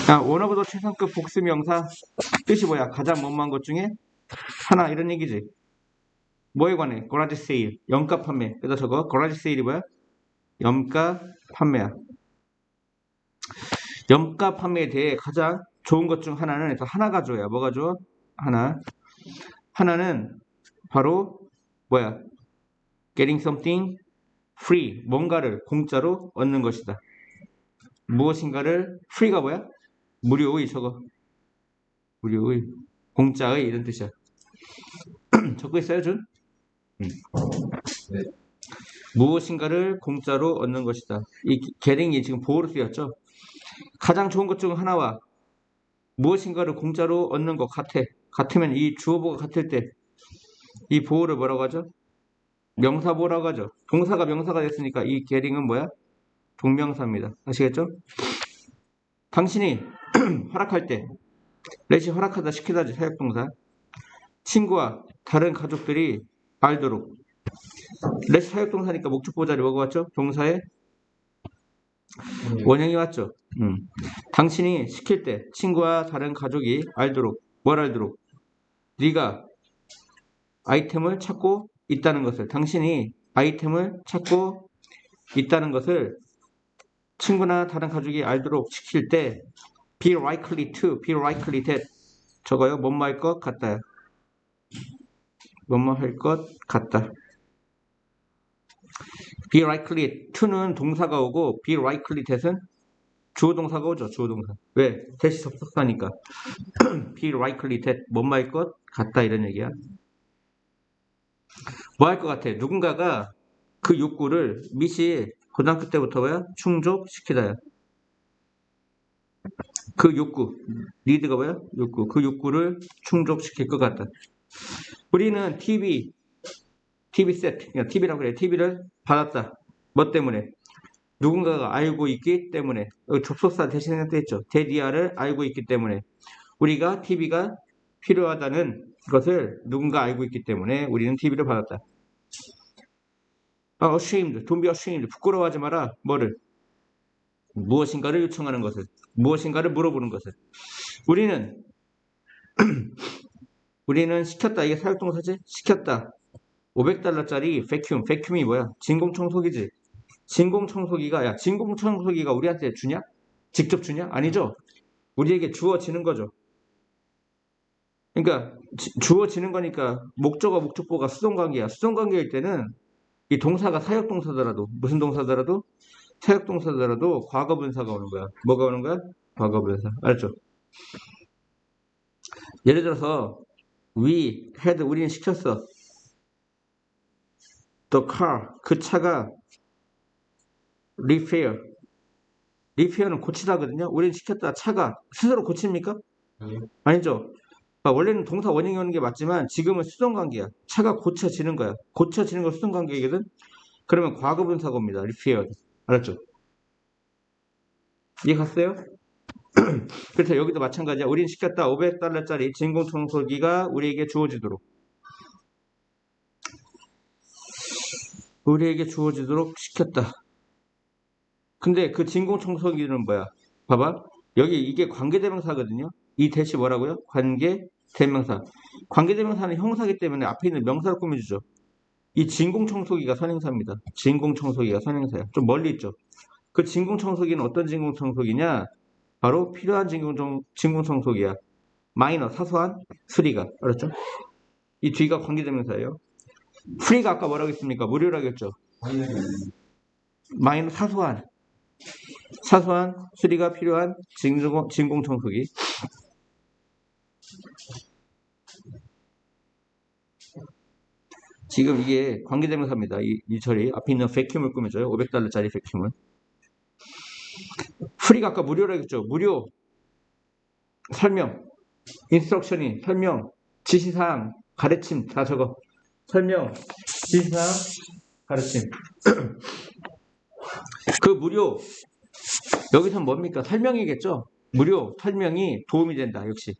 자, 원어보다 최상급 복수명사 뜻이 뭐야? 가장 못마한 것 중에 하나 이런 얘기지. 뭐에 관해? 거라지 세일, 염가 판매. 그래서 저거 거라지 세일이 뭐야? 염가 판매야. 염가 판매에 대해 가장 좋은 것 중 하나는 그래서 하나가 좋아요. 뭐가 좋아? 하나. 하나는 바로 뭐야? Getting something free. 뭔가를 공짜로 얻는 것이다. 무엇인가를 free가 뭐야? 무료의 저거. 무료의 공짜의 이런 뜻이야. 적고 있어요, 준? 네. 무엇인가를 공짜로 얻는 것이다. 이 getting이 지금 보호로 쓰였죠. 가장 좋은 것 중 하나와 무엇인가를 공짜로 얻는 것 같아. 같으면 이 주어보가 같을 때 이 보호를 뭐라고 하죠? 명사보호라고 하죠. 동사가 명사가 됐으니까 이 getting은 뭐야? 동명사입니다. 아시겠죠? 당신이 허락할 때 렛이 허락하다 시키다지 사역동사. 친구와 다른 가족들이 알도록 렛 사역동사니까 목적보 자리 뭐가 왔죠? 동사의 원형이 왔죠. 당신이 시킬 때 친구와 다른 가족이 알도록 뭘 알도록 네가 아이템을 찾고 있다는 것을 당신이 아이템을 찾고 있다는 것을 친구나 다른 가족이 알도록 시킬 때 be likely to, be likely that 저거요. 뭐뭐 할 것 같다. 뭐뭐 할 것 같다. be likely to는 동사가 오고 be likely that은 주어 동사가 오죠. 주어 동사. 왜? that이 접속사니까. be likely that 뭐뭐 할 것 같다 이런 얘기야. 뭐 할 것 같아? 누군가가 그 욕구를 미시 고등학교 때부터 뭐야? 충족시키다야. 그 욕구, 니드가 뭐야? 욕구. 그 욕구를 충족시킬 것 같다. 우리는 TV 세트, 그러니까 TV라고 그래. TV를 받았다. 뭐 때문에? 누군가가 알고 있기 때문에. 여기 접속사 대신에 또 했죠. 대디아를 알고 있기 때문에. 우리가 TV가 필요하다는 것을 누군가 알고 있기 때문에 우리는 TV를 받았다. ashamed, don't be ashamed. 부끄러워하지 마라. 뭐를? 무엇인가를 요청하는 것을. 무엇인가를 물어보는 것을. 우리는 시켰다. 이게 사역동사지? 시켰다. $500짜리 vacuum이 뭐야? 진공청소기지. 진공청소기가 야 진공청소기가 우리한테 주냐? 직접 주냐? 아니죠. 우리에게 주어지는 거죠. 그러니까 주어지는 거니까 목적어 목적보가 수동관계야. 수동관계일 때는 이 동사가 사역동사더라도 무슨 동사더라도 사역동사더라도 과거분사가 오는 거야. 뭐가 오는 거야? 과거분사. 알았죠? 예를 들어서 we had 우리는 시켰어. the car 그 차가 repair는 고치다거든요. 우리는 시켰다. 차가 스스로 고칩니까? 아니죠. 원래는 동사 원형이 오는 게 맞지만 지금은 수동관계야. 차가 고쳐지는 거야. 고쳐지는 거 수동관계이거든. 그러면 과거분사가 옵니다. repair. 알았죠? 이해 갔어요? 그래서 여기도 마찬가지야. 우린 시켰다. $500짜리 진공청소기가 우리에게 주어지도록 시켰다. 근데 그 진공청소기는 뭐야? 봐봐. 여기 이게 관계대명사거든요. 이 대시 뭐라고요? 관계대명사. 관계대명사는 형사기 때문에 앞에 있는 명사를 꾸며주죠. 이 진공청소기가 선행사입니다. 진공청소기가 선행사야. 좀 멀리 있죠. 그 진공청소기는 어떤 진공청소기냐? 바로 필요한 진공청소기야. 마이너, 사소한 수리가. 알았죠? 이 뒤가 관계대명사예요. 프리가 아까 뭐라고 했습니까? 무료라고 했죠. 마이너, 사소한 수리가 필요한 진공청소기. 지금 이게 관계대명사입니다. 이 처리 앞에 있는 vacuum을 꾸며줘요. $500짜리 vacuum을. 프리가 아까 무료라고 했죠. 무료 설명, 인스트럭션이 설명, 지시사항, 가르침 다 적어. 설명, 지시사항, 가르침. 그 무료 여기선 뭡니까? 설명이겠죠. 무료 설명이 도움이 된다. 역시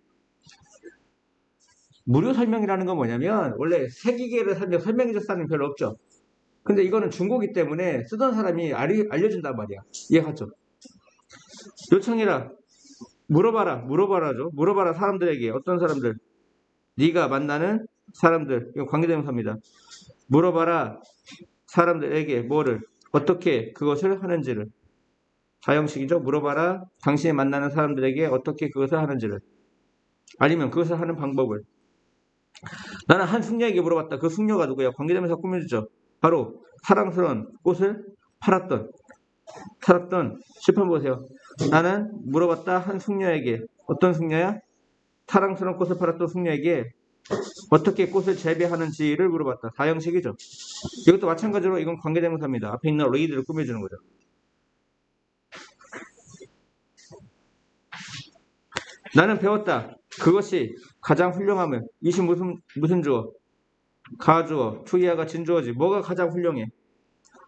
무료 설명이라는 건 뭐냐면 원래 세기계를 설명해줄 사람이 별로 없죠. 근데 이거는 중고기 때문에 쓰던 사람이 알려준단 말이야. 이해하죠? 요청해라. 물어봐라죠. 물어봐라 사람들에게. 어떤 사람들? 네가 만나는 사람들. 이거 관계대명사입니다. 물어봐라 사람들에게 뭐를? 어떻게 그것을 하는지를. 사형식이죠. 물어봐라 당신이 만나는 사람들에게 어떻게 그것을 하는지를. 아니면 그것을 하는 방법을. 나는 한 숙녀에게 물어봤다. 그 숙녀가 누구야? 관계대명사 꾸며주죠. 바로 사랑스러운 꽃을 팔았던 실판 보세요. 나는 물어봤다 한 숙녀에게. 어떤 숙녀야? 사랑스러운 꽃을 팔았던 숙녀에게 어떻게 꽃을 재배하는지를 물어봤다. 사형식이죠. 이것도 마찬가지로 이건 관계대명사입니다. 앞에 있는 read를 꾸며주는 거죠. 나는 배웠다. 그것이 가장 훌륭함을. 이시 무슨 주어? 가주어. 투이아가 진주어지. 뭐가 가장 훌륭해?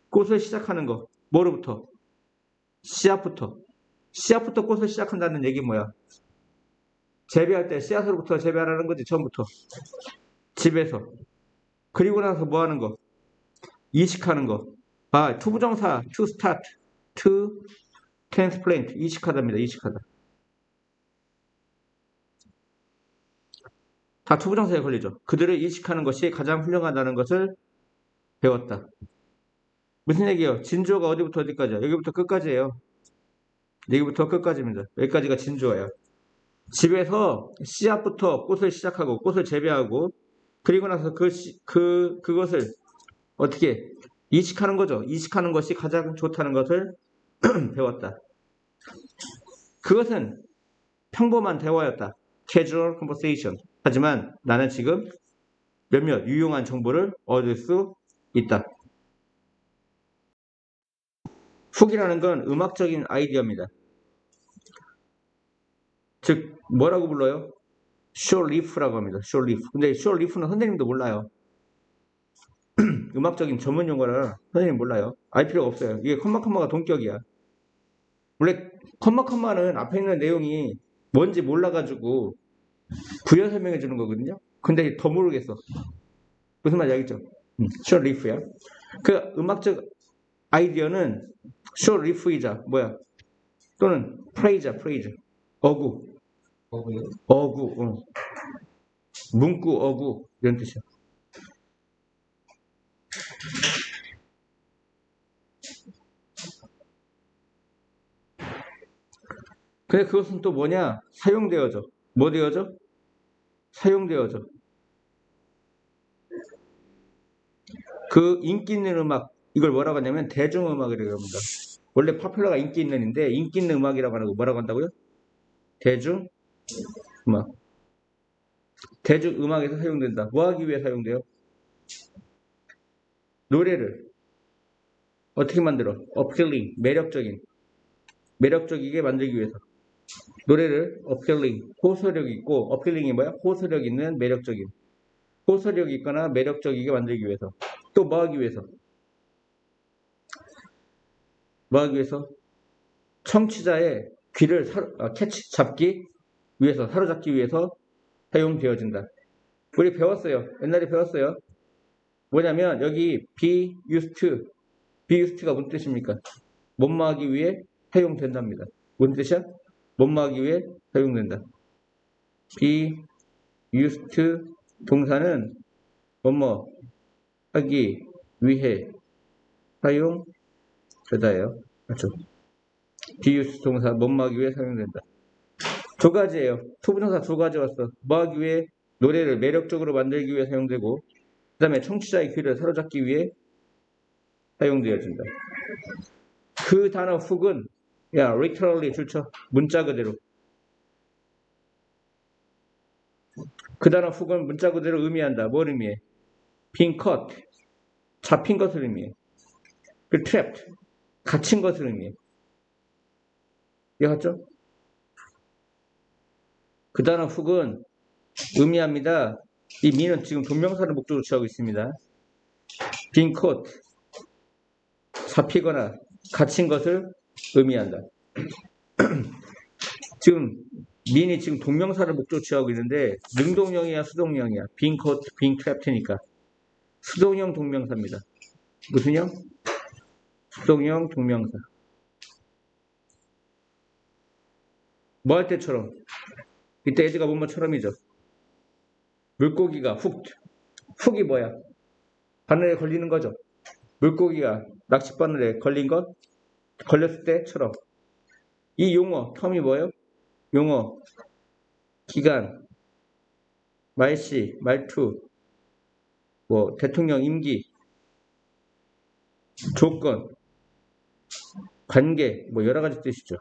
꽃을 시작하는 거. 뭐로부터? 씨앗부터. 씨앗부터 꽃을 시작한다는 얘기 뭐야? 재배할 때 씨앗으로부터 재배하라는 거지. 처음부터. 집에서. 그리고 나서 뭐 하는 거? 이식하는 거. 투부정사 to start, to transplant. 이식하다입니다. 이식하다. 다 투부정사에 걸리죠. 그들을 이식하는 것이 가장 훌륭하다는 것을 배웠다. 무슨 얘기예요? 진주어가 어디부터 어디까지야? 여기부터 끝까지예요. 여기부터 끝까지입니다. 여기까지가 진주어예요. 집에서 씨앗부터 꽃을 시작하고 꽃을 재배하고 그리고 나서 그것을 어떻게 이식하는 거죠. 이식하는 것이 가장 좋다는 것을 배웠다. 그것은 평범한 대화였다. Casual conversation. 하지만 나는 지금 몇몇 유용한 정보를 얻을 수 있다. 훅이라는 건 음악적인 아이디어입니다. 즉 뭐라고 불러요? short riff라고 합니다. short riff. 근데 short riff는 선생님도 몰라요. 음악적인 전문 용어라 선생님 몰라요. 알 필요가 없어요. 이게 컴마가 동격이야. 원래 컴마는 앞에 있는 내용이 뭔지 몰라가지고 부여 설명해 주는 거거든요. 근데 더 모르겠어. 무슨 말인지 알겠죠? short riff야. 그 음악적 아이디어는 short riff이자 뭐야? 또는 praise. 어구. 문구, 어구 이런 뜻이야. 근데 그것은 또 뭐냐? 사용되어져. 뭐 되어져? 사용되어져. 그 인기 있는 음악, 이걸 뭐라고 하냐면 대중음악이라고 합니다. 원래 파퓰러가 인기 있는인데 인기 있는 음악이라고 하는 거 뭐라고 한다고요? 대중음악. 대중음악에서 사용된다. 뭐 하기 위해 사용돼요? 노래를 어떻게 만들어? 어필링, 매력적이게 만들기 위해서. 노래를 어필링, 호소력 있고, 어필링이 뭐야? 호소력 있는 매력적인. 호소력 있거나 매력적이게 만들기 위해서. 또 뭐 하기 위해서? 뭐 하기 위해서? 청취자의 귀를 잡기 위해서, 사로잡기 위해서 사용되어진다. 우리 배웠어요. 옛날에 배웠어요. 뭐냐면 여기 be used가 무슨 뜻입니까? 뭐뭐하기 위해 사용된답니다. 무슨 뜻이야? 뭐뭐하기 위해 사용된다. be used 동사는 뭐뭐 하기 위해 사용되다예요. 맞죠? be used 동사 뭐뭐하기 위해 사용된다. 두 가지예요. 투부정사 두 가지 왔어. 뭐 하기 위해? 노래를 매력적으로 만들기 위해 사용되고 그 다음에 청취자의 귀를 사로잡기 위해 사용되어진다. 그 단어 훅은 literally 줄쳐. 문자 그대로. 그 단어 훅은 문자 그대로 의미한다. 뭘 의미해? being caught. 잡힌 것을 의미해. 그 trapped. 갇힌 것을 의미해. 이해갔죠? 그 단어 훅은 의미합니다. 이 me는 지금 동명사를 목적으로 취하고 있습니다. being caught. 잡히거나 갇힌 것을 의미한다. 지금 mean이 지금 동명사를 목적으로 취하고 있는데 능동형이야 수동형이야? being caught, being trapped니까 수동형 동명사입니다. 무슨 형? 수동형 동명사. 뭐 할 때처럼. 이때 에즈가 뭐뭐처럼이죠. 물고기가 훅이 뭐야? 바늘에 걸리는 거죠. 물고기가 낚싯바늘에 걸렸을 때처럼. 이 용어, 텀이 뭐예요? 용어, 기간, 말씨, 말투, 뭐 대통령 임기, 조건, 관계, 뭐 여러 가지 뜻이죠.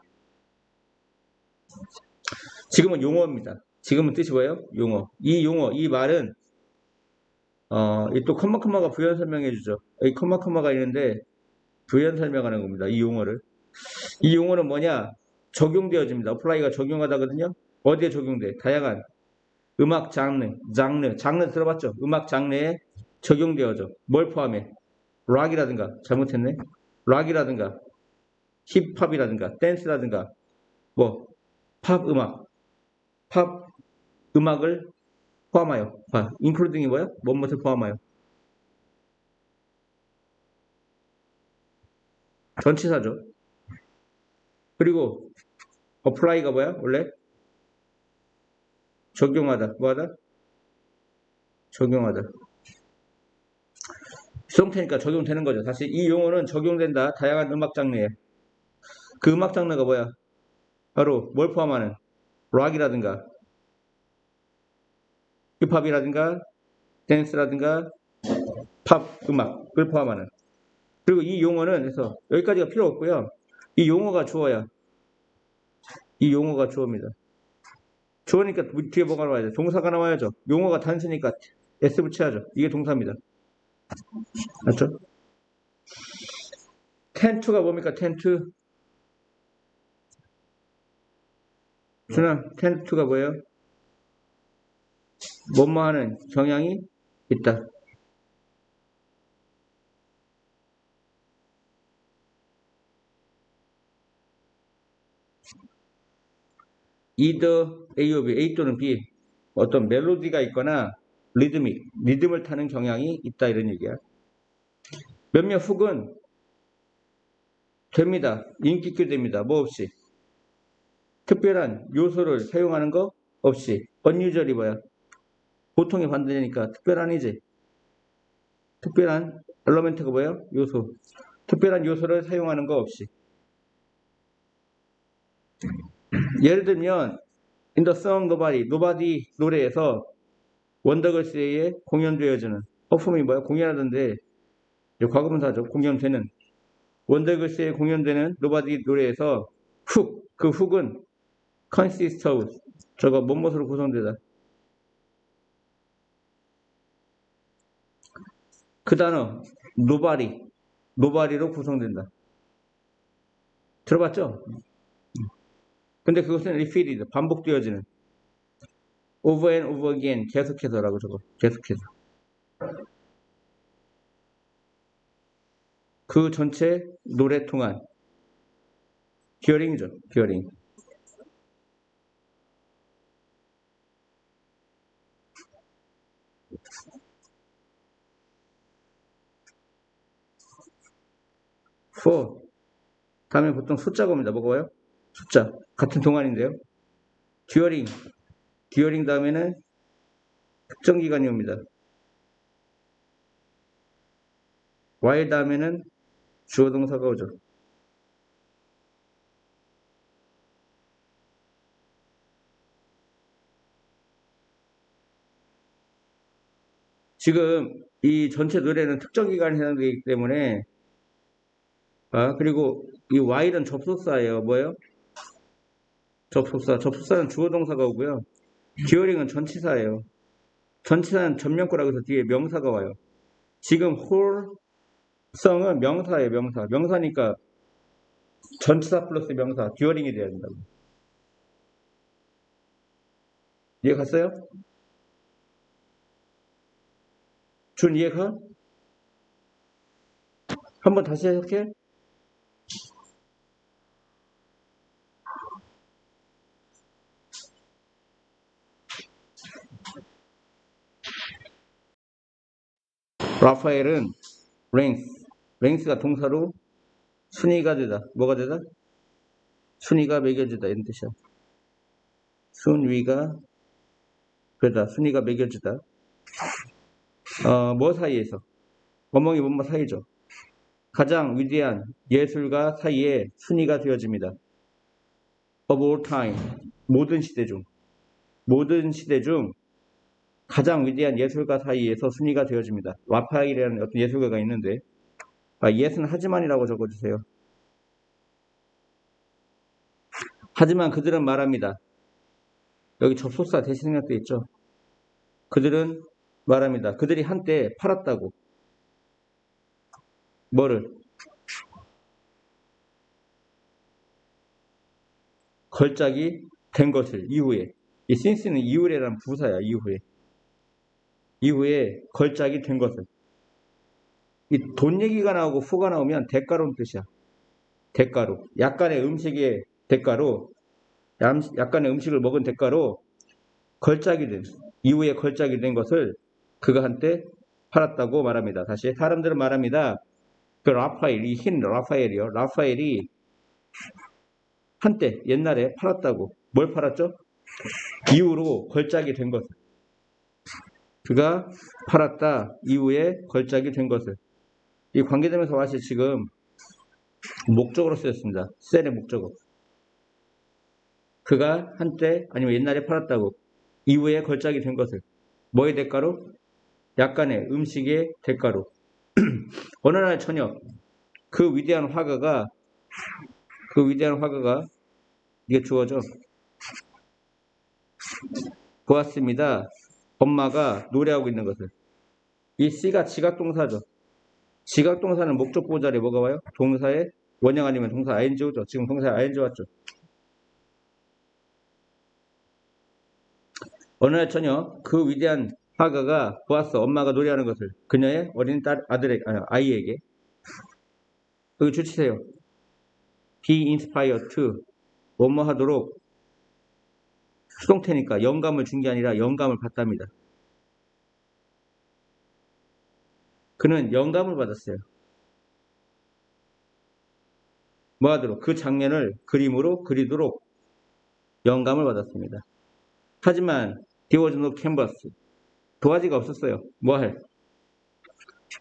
지금은 용어입니다. 지금은 뜻이 뭐예요? 용어. 이 용어, 이 말은 또 컴마가 부연 설명해 주죠. 이 컴마가 있는데 부연 설명하는 겁니다. 이 용어를. 이 용어는 뭐냐? 적용되어집니다. 어플라이가 적용하다거든요. 어디에 적용돼? 다양한 음악 장르 들어봤죠? 음악 장르에 적용되어져. 뭘 포함해? 락이라든가 잘못했네. 락이라든가 힙합이라든가 댄스라든가 뭐 팝 음악을 포함하여. 인클루딩이 뭐야? 뭐뭇을 포함하여. 전치사죠. 그리고 어플라이가 뭐야? 원래 적용하다. 뭐하다? 적용하다. 수동태니까 적용되는 거죠. 사실 이 용어는 적용된다. 다양한 음악 장르에. 그 음악 장르가 뭐야? 바로 뭘 포함하는? 락이라든가 힙합이라든가 댄스라든가 팝 음악을 포함하는. 그리고 이 용어는 그래서 여기까지가 필요 없고요. 이 용어가 주어야. 이 용어가 주어입니다. 주어니까 뒤에 뭐가 나와야죠? 동사가 나와야죠. 용어가 단수니까 s 붙여야죠. 이게 동사입니다. 맞죠? tend to가 뭡니까? tend to. 준아, tend to가 뭐예요? 뭐뭐 하는 경향이 있다. either A or B, A 또는 B. 어떤 멜로디가 있거나 리듬을 타는 경향이 있다 이런 얘기야. 몇몇 훅은 됩니다. 인기 있게 됩니다. 뭐 없이. 특별한 요소를 사용하는 거 없이. unusual이 뭐야? 보통의 반대니까 특별한이지. 특별한 엘러멘트가 뭐예요? 요소. 특별한 요소를 사용하는 거 없이. 예를 들면 In the song Nobody 노래에서 원더걸스에 공연되어지는 퍼폼이 뭐야? 공연하던데 과거분사죠. 공연되는 원더걸스에 공연되는 Nobody 노래에서 그 훅은 consist of 저거 뭐뭐로 구성되다. 그 단어 nobody로 구성된다. 들어봤죠? 근데 그것은 repeated 반복되어지는 over and over again 계속해서라고 저거 계속해서 그 전체 노래 통한 히어링이죠. 히어링. for 다음에 보통 숫자가 옵니다. 뭐가 와요? 숫자. 같은 동안인데요. 듀어링 다음에는 특정 기간이 옵니다. while 다음에는 주어 동사가 오죠. 지금 이 전체 노래는 특정 기간에 해당되기 때문에 그리고 이 while은 접속사예요. 뭐예요? 접속사는 주어 동사가 오고요. 듀어링은 전치사예요. 전치사는 전면구라고 해서 뒤에 명사가 와요. 지금 홀성은 명사예요. 명사니까 전치사 플러스 명사 듀어링이 돼야 된다고. 이해 갔어요? 준 이해가? 한번 다시 해석해. 라파엘은 랭스가 동사로 순위가 되다. 뭐가 되다? 순위가 매겨지다 이런 뜻이야. 순위가 그러다 순위가 매겨지다. 뭐 사이에서? 어멍이 뭐뭐 사이죠. 가장 위대한 예술가 사이에 순위가 되어집니다. Of all time. 모든 시대 중 가장 위대한 예술가 사이에서 순위가 되어집니다. 라파엘이라는 어떤 예술가가 있는데 예스는 하지만이라고 적어주세요. 하지만 그들은 말합니다. 여기 접속사 대신 생략돼 있죠. 그들은 말합니다. 그들이 한때 팔았다고. 뭐를? 걸작이 된 것을 이후에. 이 since는 이후에라는 부사야. 이후에 걸작이 된 것을. 이 돈 얘기가 나오고 후가 나오면 대가로는 뜻이야. 대가로. 약간의 음식의 대가로, 약간의 음식을 먹은 대가로 걸작이 된, 이후에 걸작이 된 것을 그가 한때 팔았다고 말합니다. 다시 사람들은 말합니다. 그 라파엘, 이 흰 라파엘이요. 라파엘이 한때 옛날에 팔았다고. 뭘 팔았죠? 이후로 걸작이 된 것을. 그가 팔았다 이후에 걸작이 된 것을. 이 관계되면서 사실 지금 목적으로 쓰였습니다. 셀의 목적어. 그가 한때 아니면 옛날에 팔았다고 이후에 걸작이 된 것을. 뭐의 대가로? 약간의 음식의 대가로. 어느 날 저녁 그 위대한 화가가 이게 주어져. 보았습니다. 엄마가 노래하고 있는 것을. 이 C가 지각동사죠. 지각동사는 목적 보호 자리에 뭐가 와요? 동사의 원형 아니면 동사 ing 오죠. 지금 동사에 ing 왔죠. 어느 날 저녁 그 위대한 화가가 보았어. 엄마가 노래하는 것을. 그녀의 어린 아이에게. 여기 주치세요. Be inspired to. 뭐뭐 하도록 수동태니까 영감을 준 게 아니라 영감을 받답니다. 그는 영감을 받았어요. 뭐 하도록? 그 장면을 그림으로 그리도록 영감을 받았습니다. 하지만 there was no canvas. 도화지가 없었어요. 뭐 할?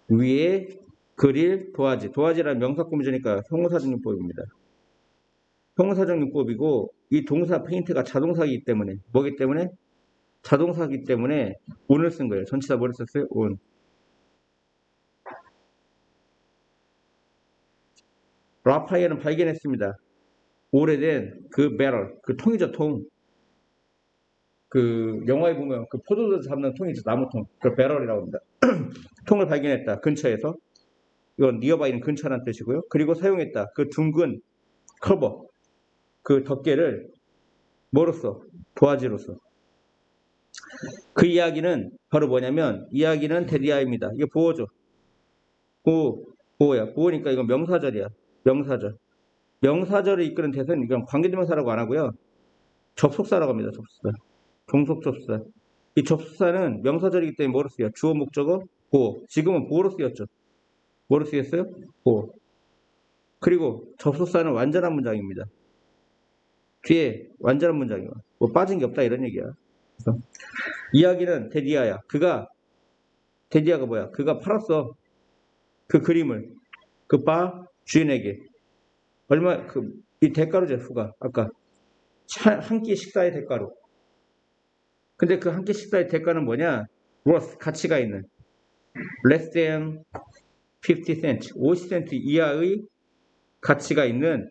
위에 그릴 도화지. 도화지라는 명사구문이니까 형용사적용법입니다. 형용사적용법이고 이 동사 페인트가 자동사이기 때문에 뭐기 때문에? 자동사이기 때문에 on을 쓴 거예요. 전치사 뭐를 썼어요? on. 라파엘은 발견했습니다. 오래된 그 배럴, 그 통이죠, 통. 그 영화에 보면 그 포도주 잡는 통이죠, 나무통. 그 배럴이라고 합니다. 통을 발견했다. 근처에서. 이건 니어바이는 근처라는 뜻이고요. 그리고 사용했다. 그 둥근 커버, 그 덮개를 뭐로써? 도화지로서. 그 이야기는 바로 뭐냐면 이야기는 데디아입니다. 이게 보호죠. 보호야. 보호니까 이건 명사절이야. 명사절. 명사절을 이끄는 대사는 이건 관계대명사라고 안 하고요. 접속사라고 합니다. 접속사. 종속 접속사. 이 접속사는 명사절이기 때문에 뭐로 쓰여? 주어 목적어 보호. 지금은 보호로 쓰였죠. 뭐로 쓰였어요? 보호. 그리고 접속사는 완전한 문장입니다. 뒤에 완전한 문장이야. 뭐 빠진 게 없다 이런 얘기야. 그래서 이야기는 데디아야. 데디아가 뭐야? 그가 팔았어. 그 그림을 그 바 주인에게. 얼마 이 대가로죠. 후가 아까 한 끼 식사의 대가로. 근데 그 한 끼 식사의 대가는 뭐냐? worth 가치가 있는 less than 50 cent 50센트 이하의 가치가 있는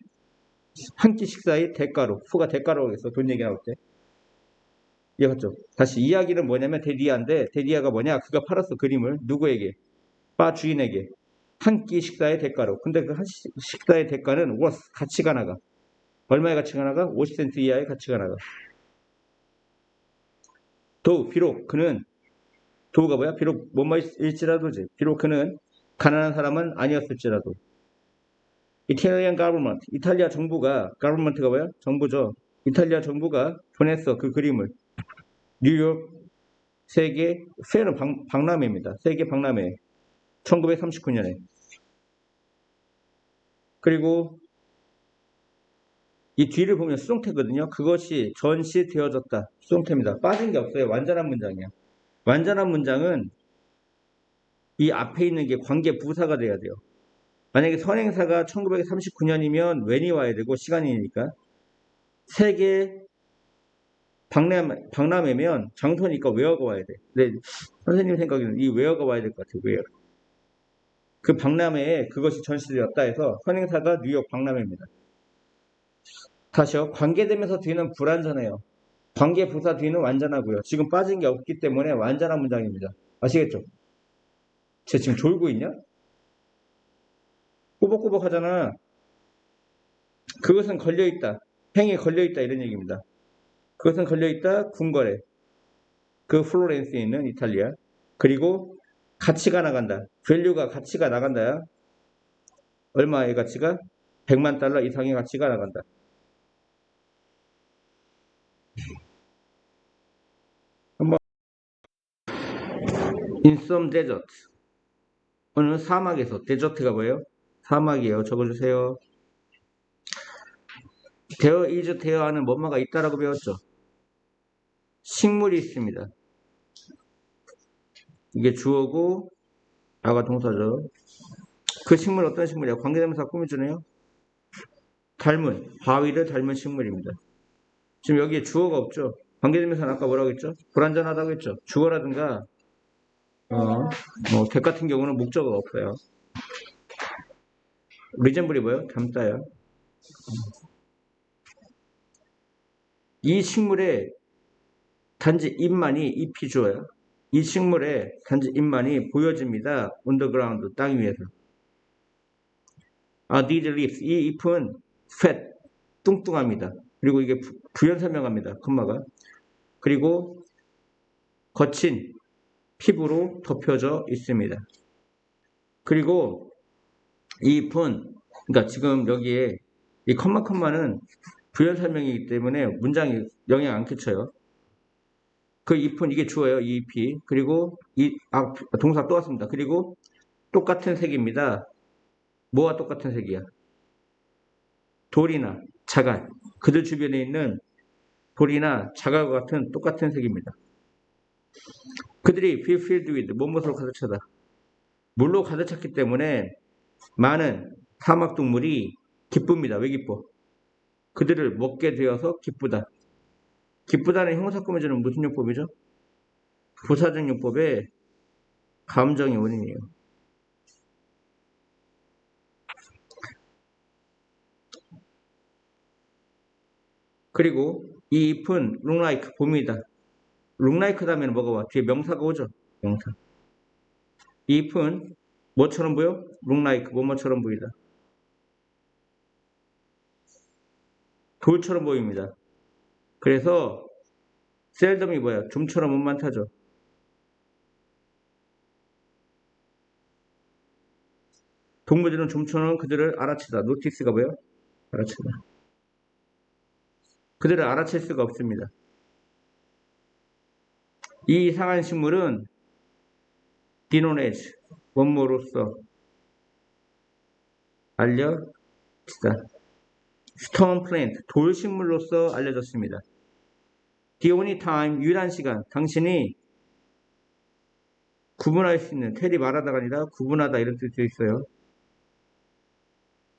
한 끼 식사의 대가로. 후가 대가로 해서 돈 얘기 나올 때 이해갔죠? 다시 이야기는 뭐냐면 데디아인데 데디아가 뭐냐? 그가 팔았어 그림을 누구에게? 바 주인에게 한 끼 식사의 대가로. 근데 그 한 식사의 대가는 worth 가치가 나가. 얼마의 가치가 나가? 50센트 이하의 가치가 나가. 비록 그는 도가 뭐야? 비록 뭐뭐일지라도지. 비록 그는 가난한 사람은 아니었을지라도. 이탈리안 가버먼트. 이탈리아 정부가 가버먼트가 뭐야? 정부죠. 이탈리아 정부가 보냈어 그 그림을. 뉴욕 세계 페는 박람회입니다. 세계 박람회. 1939년에. 그리고 이 뒤를 보면 수동태거든요. 그것이 전시되어졌다. 수동태입니다. 빠진 게 없어요. 완전한 문장이야. 완전한 문장은 이 앞에 있는 게 관계 부사가 돼야 돼요. 만약에 선행사가 1939년이면 when이 와야 되고 시간이니까 세계 박람회면 장소니까 where가 와야 돼. 근데 선생님 생각에는 이 where가 와야 될 것 같아요. where. 그 박람회에 그것이 전시되었다 해서 선행사가 뉴욕 박람회입니다. 다시요. 관계되면서 뒤는 불완전해요. 관계 부사 뒤는 완전하고요. 지금 빠진 게 없기 때문에 완전한 문장입니다. 아시겠죠? 쟤 지금 졸고 있냐? 꾸벅꾸벅 하잖아. 그것은 걸려있다. 행에 걸려있다 이런 얘기입니다. 그것은 걸려있다. 궁궐에. 그 플로렌스에 있는 이탈리아. 그리고 가치가 나간다. 밸류가 가치가 나간다야. 얼마의 가치가? 100만 달러 이상의 가치가 나간다. 한번 In some desert. 어느 사막에서 데저트가 뭐예요? 사막이에요. 적어주세요. There is there하는 뭐뭐가 있다라고 배웠죠. 식물이 있습니다. 이게 주어고 나가 동사죠. 그 식물 어떤 식물이야? 관계대명사 꾸며주네요. 닮은, 바위를 닮은 식물입니다. 지금 여기에 주어가 없죠. 관계대명사는 아까 뭐라고 했죠? 불완전하다고 했죠. 주어라든가 백 같은 경우는 목적어가 없어요. 리젠블이 뭐예요? 닮다야. 이 식물에 단지 잎만이 잎이 주어요. 이 식물에 단지 잎만이 보여집니다. 언더그라운드 땅 위에서. these leaves 이 잎은 fat 뚱뚱합니다. 그리고 이게 부연 설명합니다. 콤마가. 그리고 거친 피부로 덮여져 있습니다. 그리고 이 잎은 그러니까 지금 여기에 이 컴마는 부연 설명이기 때문에 문장에 영향 안 끼쳐요. 그 잎은 이게 주어요. 이 잎이. 그리고 동사 또 왔습니다. 그리고 똑같은 색입니다. 뭐와 똑같은 색이야? 돌이나 자갈. 그들 주변에 있는 돌이나 자갈과 같은 똑같은 색입니다. 그들이 be filled with 무엇으로 가득 차다. 물로 가득 찼기 때문에 많은 사막 동물이 기쁩니다. 왜 기뻐? 그들을 먹게 되어서 기쁘다. 기쁘다는 형용사 꾸며주는 무슨 용법이죠? 부사적 용법의 감정의 원인이에요. 그리고 이 잎은 look like 봄이다. look like 다음에는 뭐가 와? 뒤에 명사가 오죠. 명사. 이 잎은 뭐처럼 보여? look like 뭐뭐처럼 보이다. 돌처럼 보입니다. 그래서 셀덤이 뭐야? 좀처럼 못만 타죠. 동물들은 좀처럼 그들을 알아채다. 노티스가 뭐야? 알아채다. 그들을 알아챌 수가 없습니다. 이 이상한 식물은 디노네즈 원모로서 알려지다. 스톤 플랜트 돌식물로서 알려졌습니다. The only time 유일한 시간 당신이 구분할 수 있는 테리 말하다가 아니라 구분하다 이런 뜻도 있어요.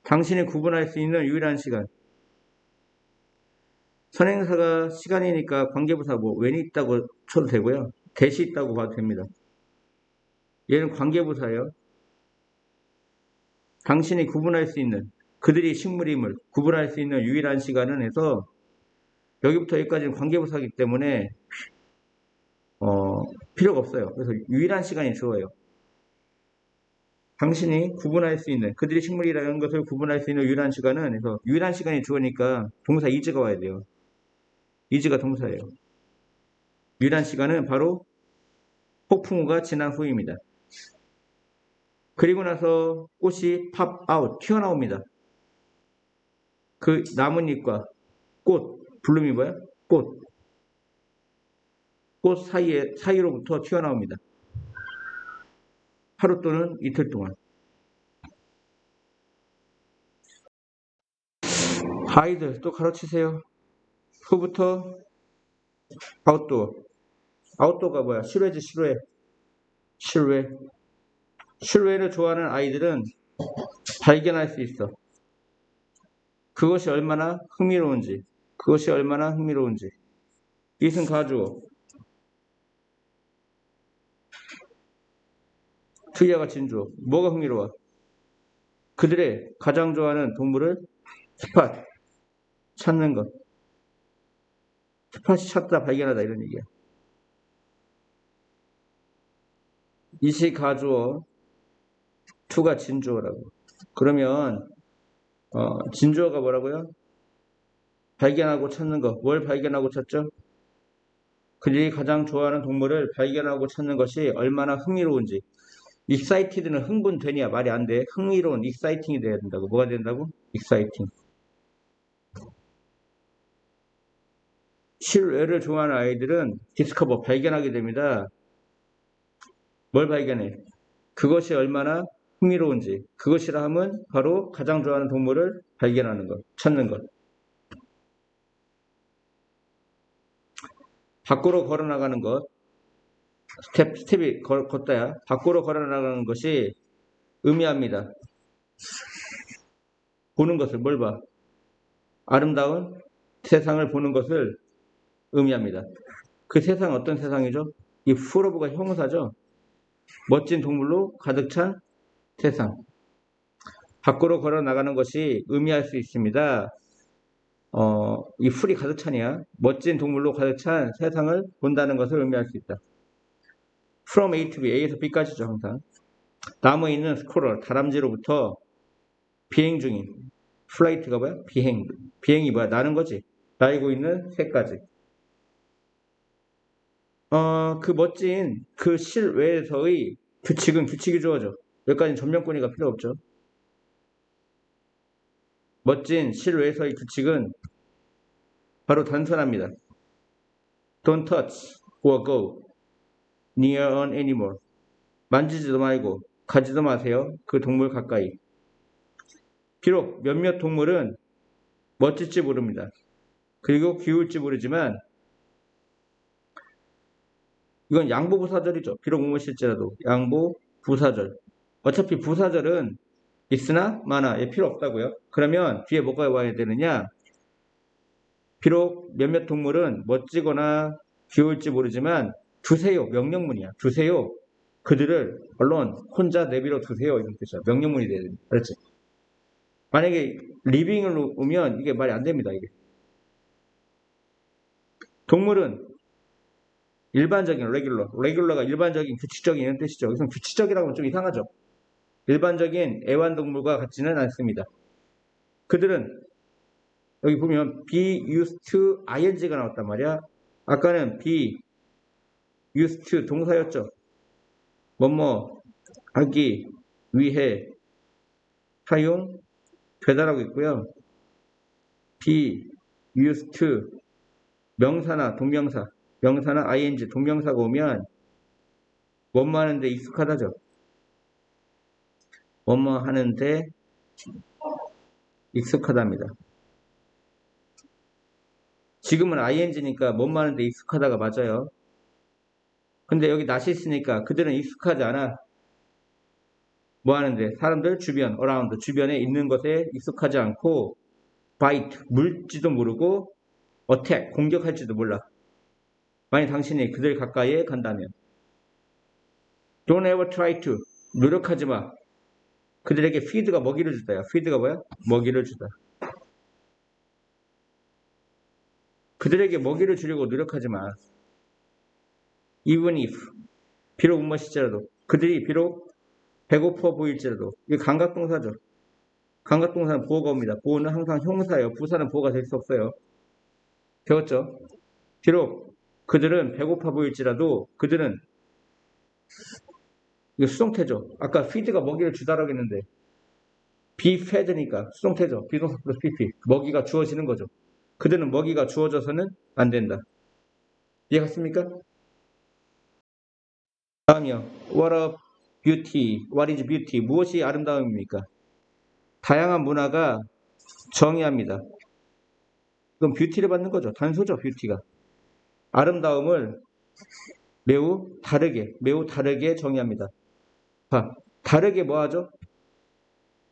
당신이 구분할 수 있는 유일한 시간. 선행사가 시간이니까 관계부사 뭐 when이 있다고 쳐도 되고요. 대시 있다고 봐도 됩니다. 얘는 관계부사예요. 당신이 구분할 수 있는 그들이 식물임을 구분할 수 있는 유일한 시간은 해서 여기부터 여기까지는 관계부사이기 때문에 필요가 없어요. 그래서 유일한 시간이 주어요. 당신이 구분할 수 있는 그들이 식물이라는 것을 구분할 수 있는 유일한 시간은 그래서 유일한 시간이 주어니까 동사 is가 와야 돼요. is가 동사예요. 유일한 시간은 바로 폭풍우가 지난 후입니다. 그리고 나서 꽃이 pop out 튀어나옵니다. 그 나뭇잎과 꽃 블룸이 뭐야? 꽃 사이로부터 튀어나옵니다. 하루 또는 이틀 동안. 아이들 또 가르치세요. 후부터 아웃도어. 아웃도어가 뭐야? 실외지, 실외. 실외. 실외를 좋아하는 아이들은 발견할 수 있어. 그것이 얼마나 흥미로운지. 그것이 얼마나 흥미로운지. 이승 가주어. 트이아가 진주어. 뭐가 흥미로워? 그들의 가장 좋아하는 동물을 스팟. 찾는 것. 스팟이 찾다, 발견하다 이런 얘기야. 이시 가주어. 투가 진주어라고. 그러면 진주어가 뭐라고요? 발견하고 찾는 것. 뭘 발견하고 찾죠? 그들이 가장 좋아하는 동물을 발견하고 찾는 것이 얼마나 흥미로운지. excited는 흥분되냐 말이 안 돼. 흥미로운 exciting이 돼야 된다고. 뭐가 된다고? exciting. 실외를 좋아하는 아이들은 discover 발견하게 됩니다. 뭘 발견해? 그것이 얼마나 흥미로운지. 그것이라 함은 바로 가장 좋아하는 동물을 발견하는 것, 찾는 것. 밖으로 걸어나가는 것. 스텝이 걷다야. 밖으로 걸어나가는 것이 의미합니다. 보는 것을 뭘 봐? 아름다운 세상을 보는 것을 의미합니다. 그 세상은 어떤 세상이죠? 이 full of가 형사죠. 멋진 동물로 가득 찬 세상. 밖으로 걸어 나가는 것이 의미할 수 있습니다. 이 풀이 가득 차냐? 멋진 동물로 가득 찬 세상을 본다는 것을 의미할 수 있다. From A to B, A에서 B까지죠, 항상. 나무에 있는 스코럴, 다람쥐로부터 비행 중인, 플라이트가 뭐야? 비행. 비행이 뭐야? 나는 거지. 날고 있는 새까지. 그 멋진 그 실외에서의 규칙은 규칙이 주어져. 여기까지는 전면권이가 필요 없죠. 멋진 실외에서의 규칙은 바로 단순합니다. Don't touch or go near an animal. 만지지도 말고 가지도 마세요. 그 동물 가까이. 비록 몇몇 동물은 멋질지 모릅니다. 그리고 귀여울지 모르지만 이건 양보부사절이죠. 비록 무엇일지라도 양보부사절. 어차피 부사절은 있으나 마나에 필요 없다고요. 그러면 뒤에 뭐가 와야 되느냐? 비록 몇몇 동물은 멋지거나 귀여울지 모르지만 두세요. 명령문이야. 두세요. 그들을 언론 혼자 내비로 두세요. 이런 뜻이야. 명령문이 돼야 됩니다. 그렇지? 만약에 리빙을 오면 이게 말이 안 됩니다. 이게. 동물은 일반적인 레귤러가 일반적인 규칙적인 이런 뜻이죠. 여기서 규칙적이라고 하면 좀 이상하죠. 일반적인 애완동물과 같지는 않습니다. 그들은 여기 보면 be used to ing가 나왔단 말이야. 아까는 be used to 동사였죠. 뭐뭐 하기 위해 사용 되다라고 있고요. be used to 명사나 동명사 명사나 ing 동명사가 오면 뭐뭐 하는데 익숙하다죠. 뭐뭐 하는데 익숙하답니다. 지금은 ing니까 뭐뭐 하는데 익숙하다가 맞아요. 근데 여기 낫이 있으니까 그들은 익숙하지 않아. 뭐 하는데? 사람들 주변, around, 주변에 있는 것에 익숙하지 않고 bite, 물지도 모르고 attack, 공격할지도 몰라. 만약 당신이 그들 가까이에 간다면 Don't ever try to, 노력하지 마. 그들에게 feed가 먹이를 주다야. feed가 뭐야? 먹이를 주다. 그들에게 먹이를 주려고 노력하지 마. Even if, 비록 무엇일지라도, 그들이 비록 배고파 보일지라도, 이게 감각동사죠. 감각동사는 보어가 옵니다. 보어는 항상 형사예요. 부사는 보어가 될 수 없어요. 배웠죠? 비록 그들은 배고파 보일지라도 그들은 이거 수동태죠. 아까 feed가 먹이를 주다라고 했는데 be fed니까 수동태죠. 비동사 플러스 pp. 먹이가 주어지는 거죠. 그들은 먹이가 주어져서는 안 된다. 이해갔습니까? 다음이요. What a beauty. What is beauty? 무엇이 아름다움입니까? 다양한 문화가 정의합니다. 그럼 뷰티를 받는 거죠. 단소죠, 뷰티가. 아름다움을 매우 다르게 정의합니다. 자, 다르게 뭐 하죠?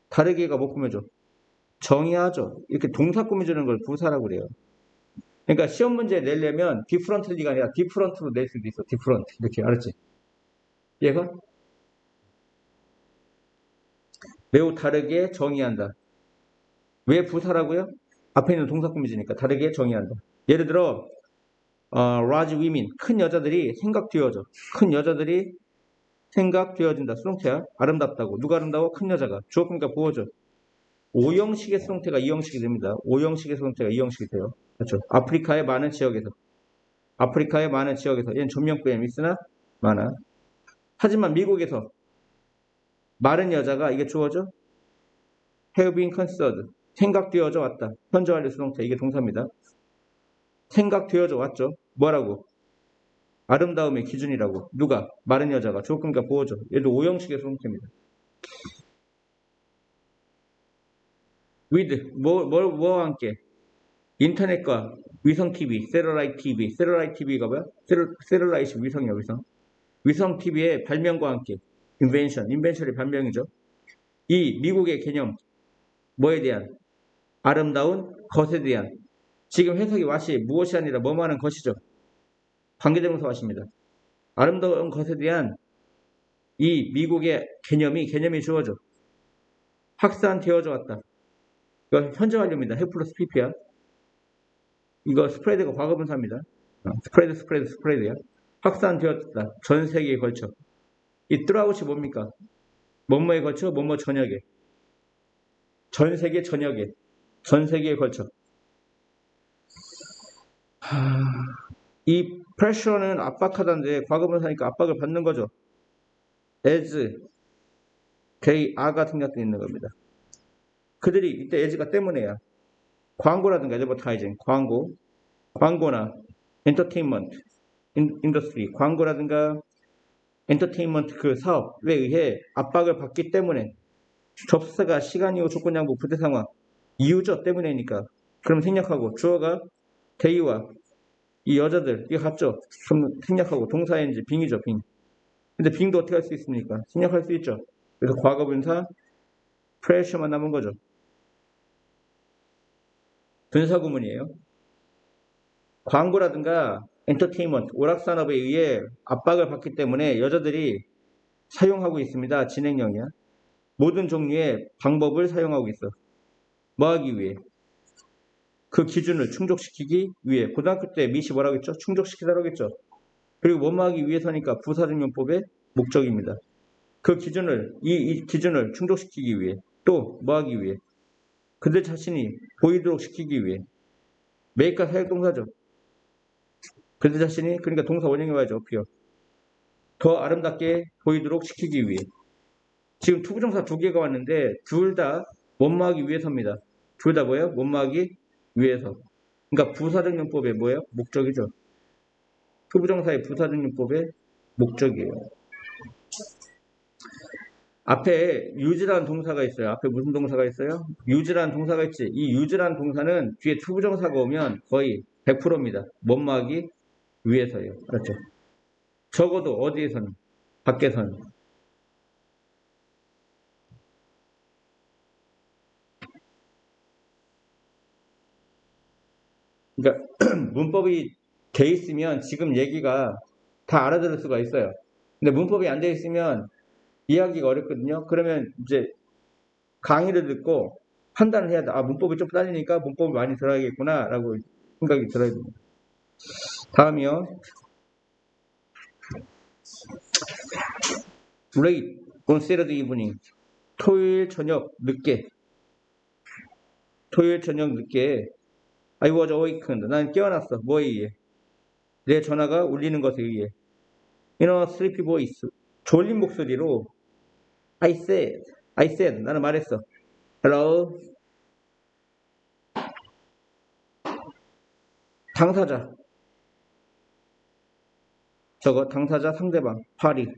다르게가 뭐 꾸며줘? 정의하죠. 이렇게 동사 꾸며주는 걸 부사라고 그래요. 그러니까 시험 문제 내려면 디프런트리가 아니라 디프런트로 낼 수도 있어. 디프런트. 이렇게 알았지? 얘가 매우 다르게 정의한다. 왜 부사라고요? 앞에 있는 동사 꾸며주니까 다르게 정의한다. 예를 들어 large women, 큰 여자들이 생각되어져. 큰 여자들이 생각되어진다. 수동태야. 아름답다고. 누가 아름다워? 큰 여자가. 주어니까 보어져. 5형식의 수동태가 2형식이 됩니다. 5형식의 수동태가 2형식이 돼요. 그렇죠. 아프리카의 많은 지역에서. 얘는 전명구에 있으나 많아. 하지만 미국에서 마른 여자가 이게 주어져? have been considered. 생각되어져 왔다. 현재 완료 수동태. 이게 동사입니다. 생각되어져 왔죠. 뭐라고? 아름다움의 기준이라고. 누가? 마른 여자가. 주어니까 보어져. 얘도 5형식의 수동태입니다. with 뭐와 함께? 인터넷과 위성 TV, 셀러라이트 TV. 셀러라이트 TV가 뭐야? 셀러라이트 위성이야, 위성. 위성 TV의 발명과 함께 인벤션이 발명이죠. 이 미국의 개념 뭐에 대한? 아름다운 것에 대한. 지금 해석이 왓이 무엇이 아니라 뭐뭐 하는 것이죠. 관계대명사 왓입니다. 아름다운 것에 대한 이 미국의 개념이 주어져. 확산되어져 왔다. 이거 현재 완료입니다. have 플러스 pp야. 이거 스프레드가 과거분사입니다. 스프레드야. 확산되었다. 전 세계에 걸쳐. 이 throughout이 뭡니까? 뭐뭐에 걸쳐? 뭐뭐 전역에. 전 세계 전역에. 전 세계에 걸쳐. 이 pressure는 압박하다인데 과거분사니까 압박을 받는 거죠. as they are가 생략되어 있는 겁니다. 그들이 이때 as가 때문에야. 광고라든가 advertising, 광고나 entertainment, industry, 광고라든가 엔터테인먼트 그 사업에 의해 압박을 받기 때문에 접수가 시간 이후 조건 양보 부대 상황 이유죠 때문에니까. 그럼 생략하고 주어가 데이와 이 여자들 이게 같죠. 그럼 생략하고 동사인지 빙이죠 빙. 근데 빙도 어떻게 할 수 있습니까? 생략할 수 있죠. 그래서 과거분사 pressure만 남은 거죠. 분사구문이에요. 광고라든가 엔터테인먼트, 오락산업에 의해 압박을 받기 때문에 여자들이 사용하고 있습니다. 진행형이야. 모든 종류의 방법을 사용하고 있어. 뭐 하기 위해? 그 기준을 충족시키기 위해. 고등학교 때 미시 뭐라고 했죠? 충족시키다라고 했죠. 그리고 뭐뭐 하기 위해서니까 부사등용법의 목적입니다. 그 기준을, 이 기준을 충족시키기 위해. 또 뭐 하기 위해? 그들 자신이 보이도록 시키기 위해. 메이크가 사역동사죠. 그들 자신이, 그러니까 동사 원형이 와야죠. 어피어. 더 아름답게 보이도록 시키기 위해. 지금 투부정사 두 개가 왔는데 둘 다 뭐뭐 하기 위해서입니다. 둘 다 뭐예요? 뭐뭐 하기 위해서. 그러니까 부사등용법의 뭐예요? 목적이죠. 투부정사의 부사등용법의 목적이에요. 앞에 use라는 동사가 있어요. 앞에 무슨 동사가 있어요? use라는 동사가 있지. 이 use라는 동사는 뒤에 투부정사가 오면 거의 100%입니다. 뭐뭐 하기 위해서예요. 그렇죠? 적어도 어디에서는? 밖에서는. 그러니까 문법이 돼 있으면 지금 얘기가 다 알아들을 수가 있어요. 근데 문법이 안 돼 있으면 이해하기가 어렵거든요. 그러면 이제 강의를 듣고 판단을 해야 돼. 아, 문법이 좀 딸리니까 문법을 많이 들어야겠구나 라고 생각이 들어야 됩니다. 다음이요. late on Saturday evening. 토요일 저녁 늦게. I was awakened. 난 깨어났어. 뭐에 의해? 내 전화가 울리는 것에 의해. In a sleepy voice. 졸린 목소리로 I said. 나는 말했어. Hello. 당사자. 저거 당사자 상대방. party.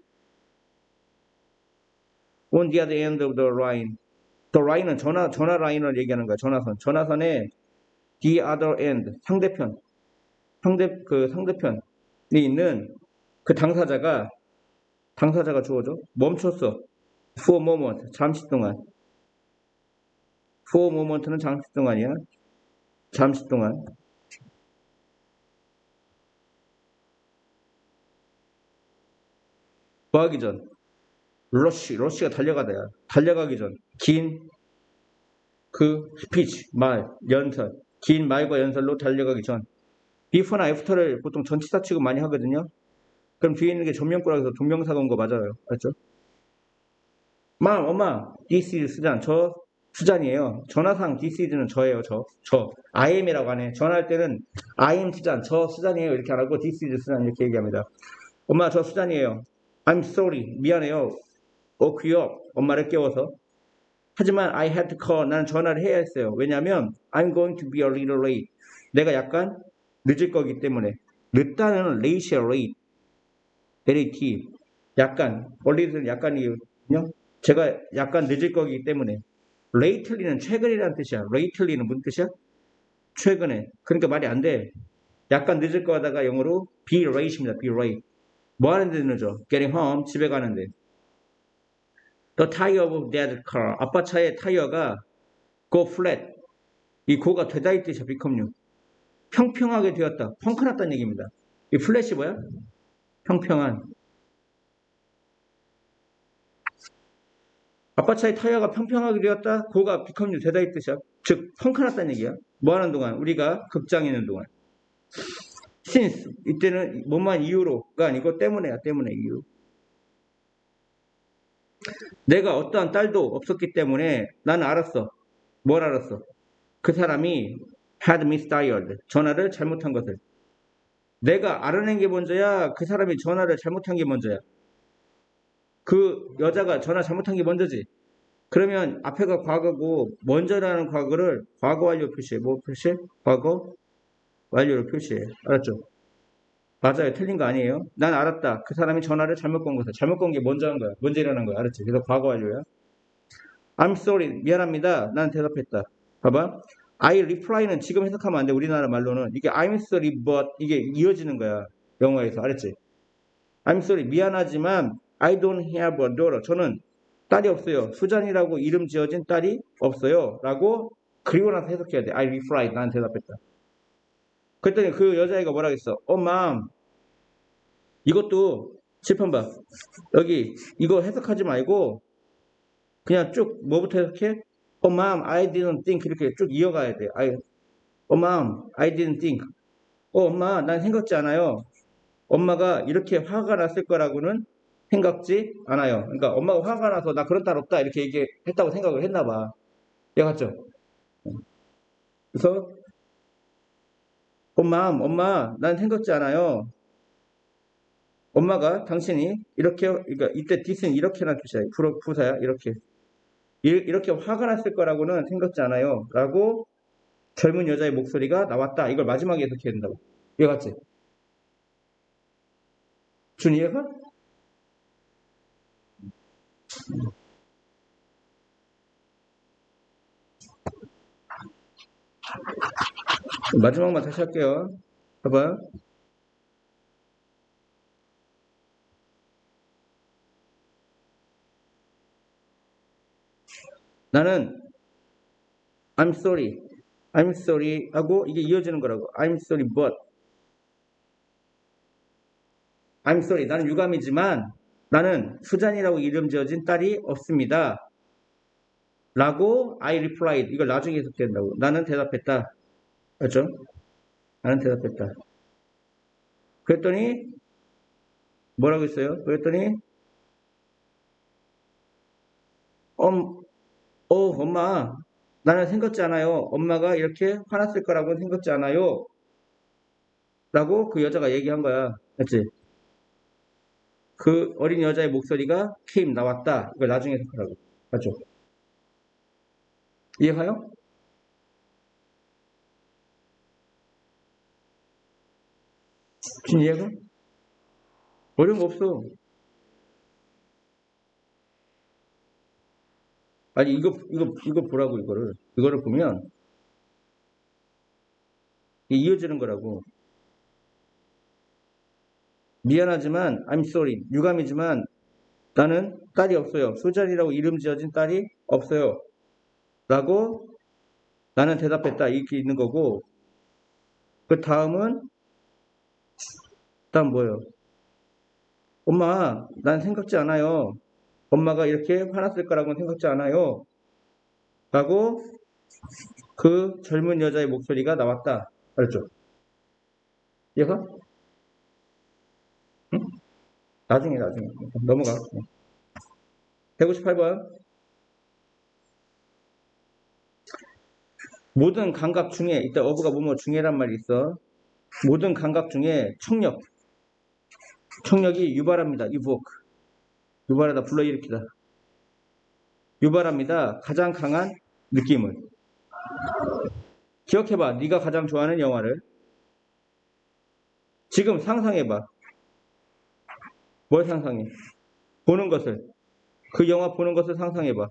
On the other end of the line. The line은 전화 라인을 얘기하는 거야. 전화선에 the other end, 상대편에 있는 그 당사자가 주어져. 멈췄어. for a moment, 잠시 동안. for a moment는 잠시 동안이야. 잠시 동안. 뭐 하기 전? 러시가 달려가다야. 달려가기 전. 긴 스피치, 연설. 긴 말과 연설로 달려가기 전. before나 after를 보통 전치사 취급 많이 하거든요. 그럼 뒤에 있는 게 전명구라고 해서 동명사가 온 거 맞아요. 맞죠? 엄마, this is 수잔. 저 수잔이에요. 전화상 this is는 저예요. 저. I am이라고 하네. 전화할 때는 I am 수잔. 저 수잔이에요. 이렇게 안 하고 this is 수잔 이렇게 얘기합니다. 엄마, 저 수잔이에요. I'm sorry. 미안해요. 귀여워. 엄마를 깨워서. 하지만 I had to call. 나는 전화를 해야 했어요. 왜냐하면 I'm going to be a little late. 내가 약간 늦을 거기 때문에. 늦다는 late이야, late. late. 약간. 원리는 약간이거든요. 제가 약간 늦을 거기 때문에. lately는 최근이라는 뜻이야. lately는 무슨 뜻이야? 최근에. 그러니까 말이 안 돼. 약간 늦을 거다가 영어로 be late입니다. be late. 뭐 하는데 늦어? getting home. 집에 가는데. The tire of that car. 아빠 차의 타이어가 go flat. 이 go가 되다 이 뜻이야. become. 평평하게 되었다. 펑크 났다는 얘기입니다. 이 플랫이 뭐야? 평평한. 아빠 차의 타이어가 평평하게 되었다. 고가 become 되다 이 뜻이야. 즉 펑크 났다는 얘기야. 뭐 하는 동안? 우리가 극장에 있는 동안. since 이때는 뭐만 이유로가 아니고 때문에야. 때문에 이유. 내가 어떠한 딸도 없었기 때문에 나는 알았어. 뭘 알았어? 그 사람이 had misdialed. 전화를 잘못한 것을. 내가 알아낸 게 먼저야? 그 사람이 전화를 잘못한 게 먼저야? 그 여자가 전화 잘못한 게 먼저지? 그러면 앞에가 과거고 먼저라는 과거를 과거 완료 표시해. 뭐 표시해? 과거 완료로 표시해. 알았죠? 맞아요. 틀린 거 아니에요. 난 알았다. 그 사람이 전화를 잘못 건 거다. 잘못 건 게 먼저 한 거야. 먼저 일어난 거야. 알았지? 그래서 과거 완료야. I'm sorry. 미안합니다. 난 대답했다. 봐봐. I reply는 지금 해석하면 안 돼. 우리나라 말로는. 이게 I'm sorry but 이게 이어지는 거야. 영어에서. 알았지? I'm sorry. 미안하지만 I don't have a daughter. 저는 딸이 없어요. 수잔이라고 이름 지어진 딸이 없어요. 라고 그리고 나서 해석해야 돼. I replied. 난 대답했다. 그랬더니 그 여자애가 뭐라 했어? mom. 이것도 칠판 봐. 여기 이거 해석하지 말고 그냥 쭉 뭐부터 해석해? mom, I didn't think 이렇게 쭉 이어가야 돼. mom, I didn't think. 엄마, 난 생각지 않아요. 엄마가 이렇게 화가 났을 거라고는 생각지 않아요. 그러니까 엄마가 화가 나서 나 그런 딸 없다 이렇게 얘기했다고 생각을 했나 봐. 얘같죠? 그래서 엄마, 난 생각지 않아요. 엄마가 당신이 이렇게 그러니까 이때 this는 이렇게나 뜻이야. 부사야 이렇게 화가 났을 거라고는 생각지 않아요. 라고 젊은 여자의 목소리가 나왔다. 이걸 마지막에 해석해야 된다고. 얘같지? 준 이해가? 마지막만 다시 할게요. 봐봐. 나는 I'm sorry 하고 이게 이어지는 거라고. I'm sorry but I'm sorry. 나는 유감이지만 나는 수잔이라고 이름 지어진 딸이 없습니다. 라고 I replied. 이걸 나중에 해석된다고. 나는 대답했다. 맞죠? 나는 대답했다. 그랬더니 뭐라고 했어요? 그랬더니 엄마 나는 생각지 않아요. 엄마가 이렇게 화났을 거라고는 생각지 않아요. 라고 그 여자가 얘기한 거야. 맞지? 그 어린 여자의 목소리가 나왔다. 이걸 나중에 해석하라고. 맞죠? 이해가요? 지금 이해가? 어려운 거 없어. 아니 이거 보라고 이거를 보면 이어지는 거라고. 미안하지만 I'm sorry. 유감이지만 나는 딸이 없어요. 수잔이라고 이름 지어진 딸이 없어요. 라고 나는 대답했다. 이렇게 있는 거고, 그 다음은 뭐예요? 엄마, 난 생각지 않아요. 엄마가 이렇게 화났을 거라고는 생각지 않아요. 라고 그 젊은 여자의 목소리가 나왔다. 알았죠? 이해가? 응? 나중에. 넘어가. 158번. 모든 감각 중에, 이때 어부가 뭐뭐 중에란 말이 있어. 모든 감각 중에 청력이 유발합니다. 유발하다, 불러일으키다. 유발합니다. 가장 강한 느낌을. 기억해봐. 네가 가장 좋아하는 영화를. 지금 상상해봐. 뭘 상상해? 보는 것을. 그 영화 보는 것을 상상해봐.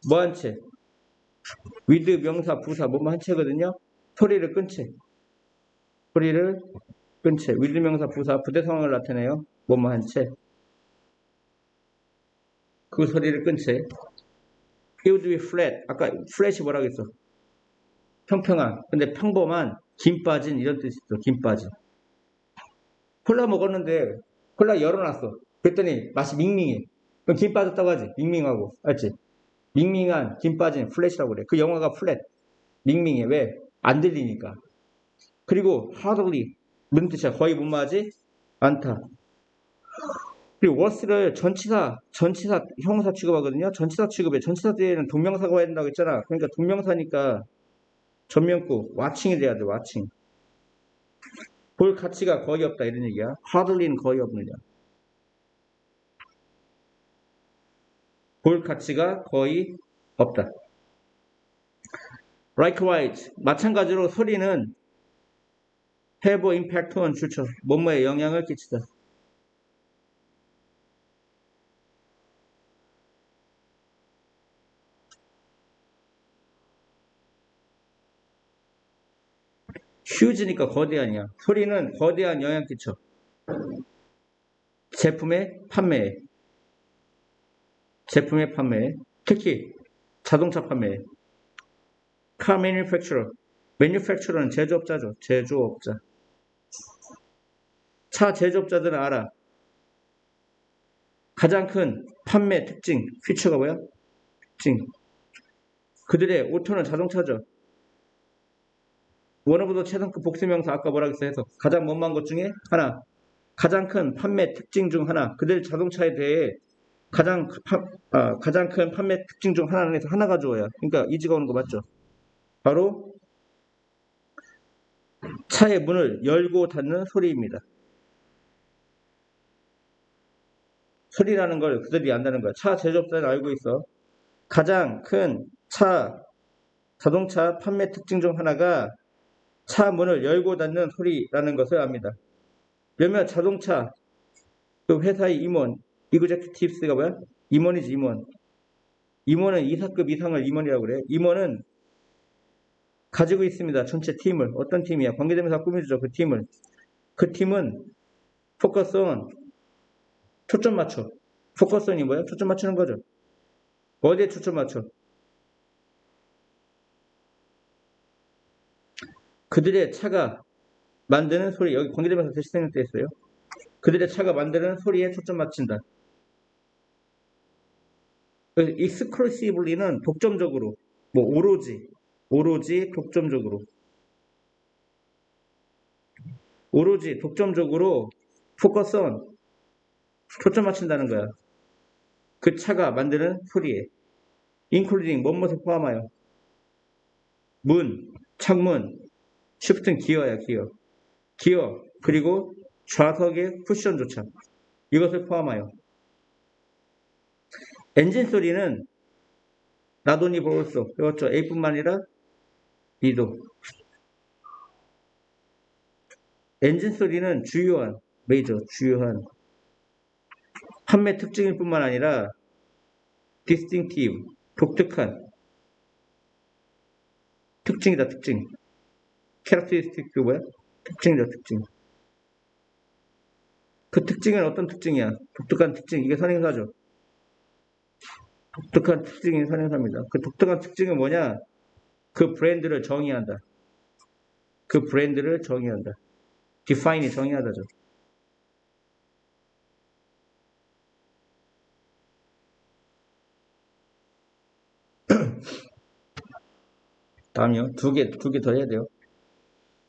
뭐 한 채? with 명사, 부사, 뭐뭐 한 채거든요. 소리를 끈 채. with 명사, 부사, 부대 상황을 나타내요. 뭐뭐 한 채. 그 소리를 끈 채. It would be flat. 아까 flat이 뭐라고 했어? 평평한. 근데 평범한, 김 빠진 이런 뜻이 있어. 김 빠진. 콜라 먹었는데 콜라 열어놨어. 그랬더니 맛이 밍밍해. 그럼 김 빠졌다고 하지. 밍밍하고. 알지? 밍밍한, 김 빠진 플랫이라고 그래. 그 영화가 플랫. 밍밍해. 왜? 안 들리니까. 그리고 hardly. 무슨 뜻이야? 거의 못마하지 않다. 그리고 worse를 전치사 형사 취급하거든요. 전치사 취급해. 전치사 뒤에는 동명사가 와야 된다고 했잖아. 그러니까 동명사니까 전면구, watching이 돼야 돼. watching. 볼 가치가 거의 없다 이런 얘기야. hardly는 거의 없느냐. 볼 가치가 거의 없다. Likewise, 마찬가지로 소리는 have impact on 주처, 뭐뭐에 영향을 끼치다. huge니까 거대한이야. 소리는 거대한 영향 끼쳐. 제품의 판매에. 특히 자동차 판매에. car manufacturer. manufacturer는 제조업자죠. 제조업자. 차 제조업자들은 알아. 가장 큰 판매 특징, 피처가 뭐야? 특징. 그들의 오토는 자동차죠. 원어브도 최상급 복수명사 아까 뭐라고 했어? 가장 못만 것 중에 하나. 가장 큰 판매 특징 중 하나. 그들 자동차에 대해 가장 큰 판매 특징 중 하나는 해서 하나 가져와야. 그러니까 이지가 오는 거 맞죠? 바로 차의 문을 열고 닫는 소리입니다. 소리라는 걸 그들이 안다는 거야. 차 제조업자는 알고 있어. 가장 큰 자동차 판매 특징 중 하나가 차 문을 열고 닫는 소리라는 것을 압니다. 몇몇 자동차 그 회사의 임원, 이그제큐티브스가 뭐야? 임원이지, 임원. 임원은 이사급 이상을 임원이라고 그래. 임원은 가지고 있습니다. 전체 팀을. 어떤 팀이야? 관계대명사 꾸며주죠. 그 팀을. 그 팀은 포커스온, 초점 맞춰. 포커스온이 뭐야? 초점 맞추는 거죠. 어디에 초점 맞춰? 그들의 차가 만드는 소리. 여기 관계대명사 대시 생략돼 있어요. 그들의 차가 만드는 소리에 초점 맞춘다. exclusively는 독점적으로, 뭐 오로지 독점적으로 포커스온 초점 맞춘다는 거야. 그 차가 만드는 소리에 including 뭐뭇을 포함하여 문, 창문, shift는 기어야 기어 그리고 좌석의 쿠션조차 이것을 포함하여 엔진 소리는 나도니 볼수 배웠죠. A뿐만 아니라 B도 엔진 소리는 주요한 판매 특징일 뿐만 아니라 distinctive 독특한 특징이다. 특징 캐릭터리스틱 그 뭐야? 특징이죠, 특징. 그 특징은 어떤 특징이야? 독특한 특징. 이게 선행사죠. 독특한 특징이 선행사입니다. 그 독특한 특징은 뭐냐? 그 브랜드를 정의한다. 그 브랜드를 정의한다. define이 정의하다죠. 다음이요. 두 개 더 해야 돼요.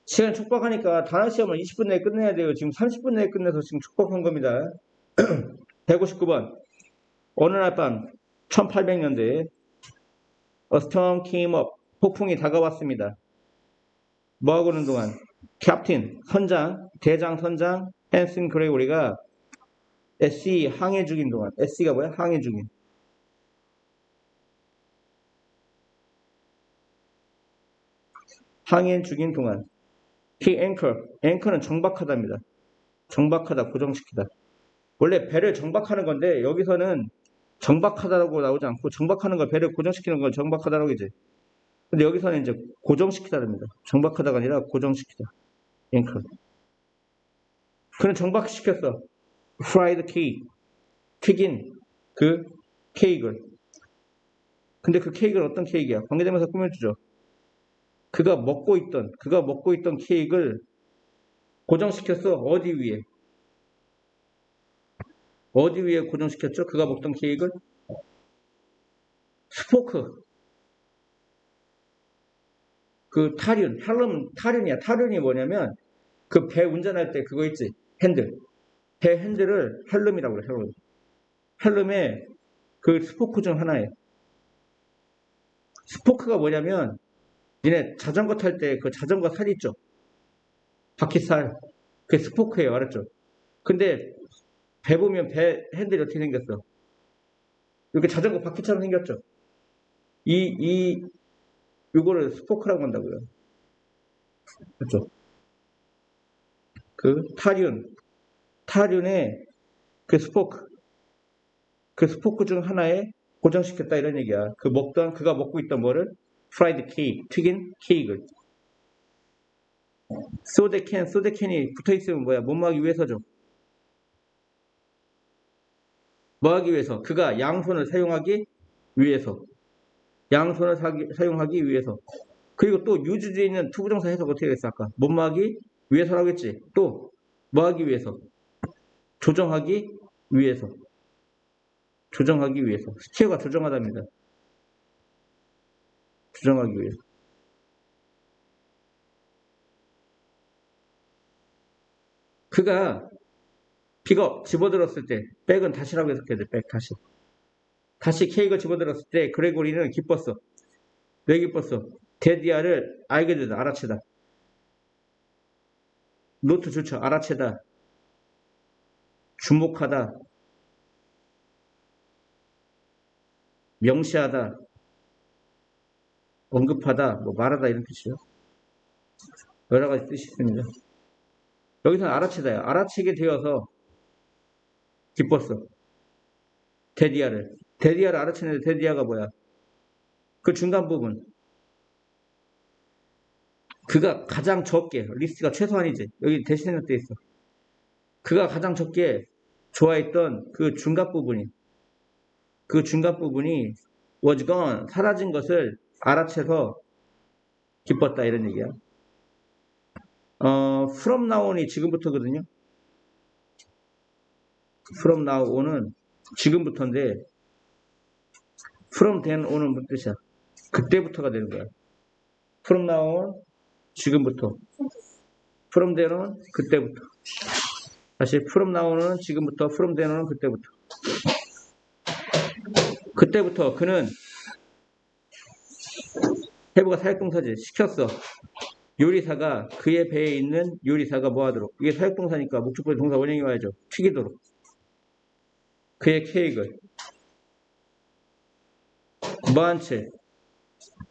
시간 촉박하니까 단어 시험을 20분 내에 끝내야 돼요. 지금 30분 내에 끝내서 지금 촉박한 겁니다. 159번. 어느 날 밤 1800년대에 A storm came up. 폭풍이 다가왔습니다. 뭐하고 있는 동안? 캡틴, 선장, 대장 선장, 헨슨 그레고리가 SC 항해 중인 동안. SC가 뭐야? 항해 중인. 항해 중인 동안. He anchor. anchor는 정박하다입니다. 정박하다, 고정시키다. 원래 배를 정박하는 건데 여기서는 정박하다라고 나오지 않고 정박하는 걸 배를 고정시키는 걸 정박하다라고 이제. 근데 여기서는 이제 고정시키다랍니다. 정박하다가 아니라 고정시키다. 앵커. 그는 정박시켰어. fried cake. 튀긴 그 케이크를. 근데 그 케이크는 어떤 케이크야? 관계대명사 꾸며주죠. 그가 먹고 있던 케이크를 고정시켰어. 어디 위에? 어디 위에 고정시켰죠? 그가 먹던 케이크를? 스포크. 그 타륜이야. 타륜이 뭐냐면 그 배 운전할 때 그거 있지. 핸들. 배 핸들을 헬름이라고 그래. 헬름. 헬름의 그 스포크 중 하나예요. 스포크가 뭐냐면 니네 자전거 탈 때 그 자전거 살 있죠. 바퀴살. 그게 스포크예요. 알았죠? 근데 배 보면 배 핸들이 어떻게 생겼어? 이렇게 자전거 바퀴처럼 생겼죠. 이거를 스포크라고 한다고요. 그렇죠? 그 타륜의 그 스포크 중 하나에 고정시켰다 이런 얘기야. 그가 먹고 있던 뭐를? 프라이드 케이크, 튀긴 케이크를. 소데캔이 붙어있으면 뭐야? 뭐 하기 위해서죠? 뭐 하기 위해서? 그가 양손을 사용하기 위해서. 양손을 사용하기 위해서. 그리고 또 유주주에 있는 투부정사 해석 어떻게 했어? 아까 뭐 하기 위해서라고 했지. 또 뭐 하기 위해서? 조정하기 위해서. 조정하기 위해서. 스티어가 조정하답니다. 조정하기 위해서. 그가 픽업 집어들었을 때 백은 다시라고 해석해야 돼. 백 다시. 다시 케이크를 집어들었을 때 그레고리는 기뻤어. 왜 기뻤어? 데디아를 알게 되다. 알아채다. 노트 좋죠. 알아채다. 주목하다. 명시하다. 언급하다. 뭐 말하다 이런 뜻이요. 여러 가지 뜻이 있습니다. 여기서는 알아채다요. 알아채게 되어서 기뻤어. 데디아를 알아채는데 데디아가 뭐야? 그 중간 부분. 그가 가장 적게, 리스트가 최소한이지. 여기 대신에 돼 있어. 그가 가장 적게 좋아했던 그 중간 부분이 was gone, 사라진 것을 알아채서 기뻤다 이런 얘기야. from now on이 지금부터거든요. from now on은 지금부터인데 from then on은 무슨 뜻이야? 그때부터가 되는 거야. from now on 지금부터. from then on 그때부터. 다시 from now on은 지금부터, from then on은 그때부터. 그때부터 그는 해부가 사역동사지. 시켰어. 요리사가 그의 배에 있는 요리사가 뭐하도록. 이게 사역동사니까 목적보다 동사 원형이 와야죠. 튀기도록. 그의 케이크를 뭐한 채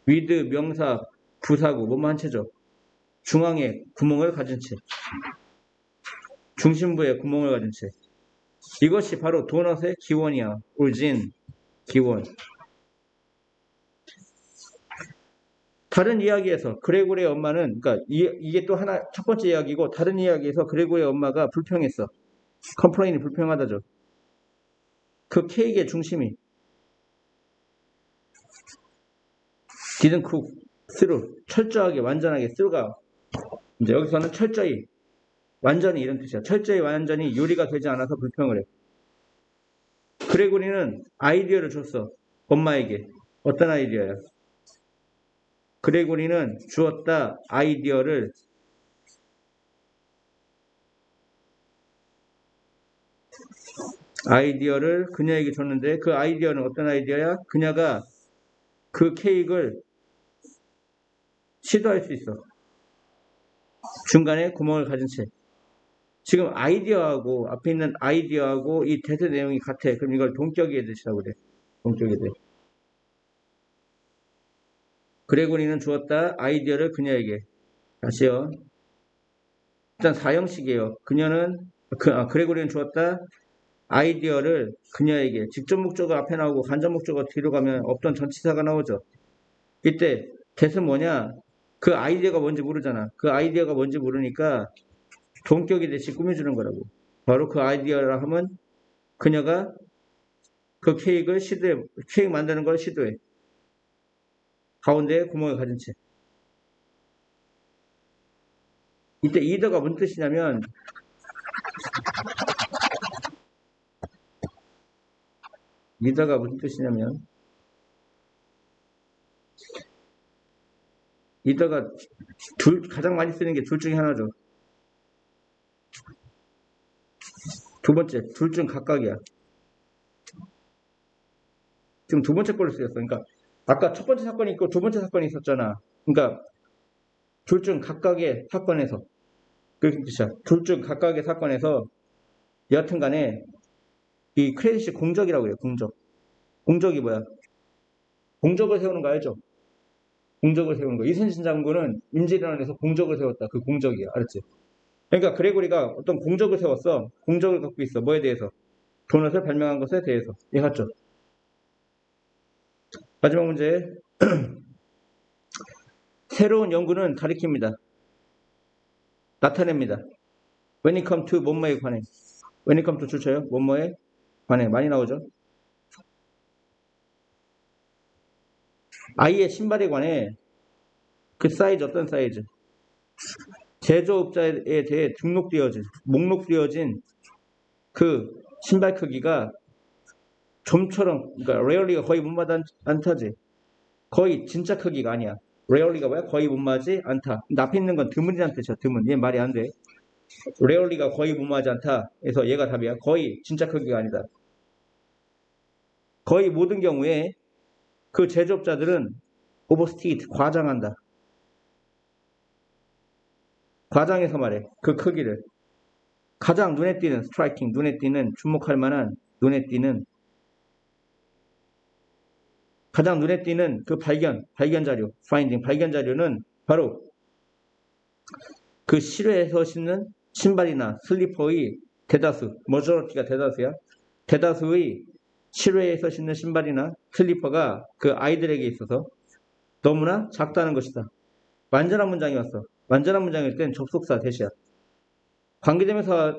위드 명사 부사구 뭐뭐 한 채죠. 중앙에 구멍을 가진 채. 중심부에 구멍을 가진 채. 이것이 바로 도넛의 기원이야. 오진 기원. 다른 이야기에서 그레고리의 엄마는, 그러니까 이게 또 하나 첫 번째 이야기고, 다른 이야기에서 그레고리의 엄마가 불평했어. 컴플레인이 불평하다죠. 그 케이크의 중심이 didn't cook through, 철저하게 완전하게 through가 이제 여기서는 철저히 완전히 이런 뜻이야. 철저히 완전히 요리가 되지 않아서 불평을 해. 그레고리는 아이디어를 줬어. 엄마에게. 어떤 아이디어야? 그레고리는 주었다 아이디어를 그녀에게 줬는데 그 아이디어는 어떤 아이디어야? 그녀가 그 케이크를 시도할 수 있어. 중간에 구멍을 가진 채. 지금 아이디어하고 앞에 있는 아이디어하고 이 대세 내용이 같아. 그럼 이걸 동격의 뜻이라고 그래. 동격의 뜻. 그레고리는 주었다 아이디어를 그녀에게. 다시요. 일단 사형식이에요. 그레고리는 주었다 아이디어를 그녀에게. 직접 목적어 앞에 나오고 간접 목적어 뒤로 가면 없던 전치사가 나오죠. 이때 대세 뭐냐? 그 아이디어가 뭔지 모르잖아. 그 아이디어가 뭔지 모르니까 동격의 대시 꾸며주는 거라고. 바로 그 아이디어라 하면 그녀가 그 케이크 만드는 걸 시도해. 가운데에 구멍을 가진 채. 이때 이더가 무슨 뜻이냐면 이더가 가장 많이 쓰는 게 둘 중에 하나죠. 두 번째, 둘 중 각각이야. 지금 두 번째 걸로 쓰였어. 그러니까 아까 첫 번째 사건이 있고 두 번째 사건이 있었잖아. 그러니까 둘 중 각각의 사건에서 그렇게 뜻이야. 둘 중 각각의 사건에서 여하튼 간에 이 크레딧이 공적이라고 해요. 공적이 뭐야? 공적을 세우는 거 알죠? 공적을 세우는 거. 이순신 장군은 임진왜란에서 공적을 세웠다. 그 공적이야. 알았지? 그러니까 그레고리가 어떤 공적을 세웠어. 공적을 갖고 있어. 뭐에 대해서? 도넛을 발명한 것에 대해서. 이해했죠? 마지막 문제. 새로운 연구는 가리킵니다. 나타냅니다. When it comes to 뭐뭐에 관해. When it comes to 줄쳐요. 뭐뭐에 관해. 많이 나오죠? 아이의 신발에 관해 그 사이즈 어떤 사이즈? 제조업자에 대해 목록되어진 그 신발 크기가 좀처럼, 그러니까 rarely가 거의 못마다 않다지. 거의 진짜 크기가 아니야. rarely가 뭐야? 거의 못마지 않다. 근데 앞에 있는 건 드문이란 뜻이야. 드문. 얘 말이 안 돼. rarely가 거의 못마지 않다. 그래서 얘가 답이야. 거의 진짜 크기가 아니다. 거의 모든 경우에 그 제조업자들은 overstate, 과장한다. 과장해서 말해. 그 크기를. 가장 눈에 띄는 striking, 눈에 띄는 주목할 만한 눈에 띄는 가장 눈에 띄는 그 발견 자료, finding, 발견 자료는 바로 그 실외에서 신는 신발이나 슬리퍼의 대다수, majority가 대다수야. 대다수의 실외에서 신는 신발이나 슬리퍼가 그 아이들에게 있어서 너무나 작다는 것이다. 완전한 문장이 왔어. 완전한 문장일 땐 접속사 대시야. 관계대명사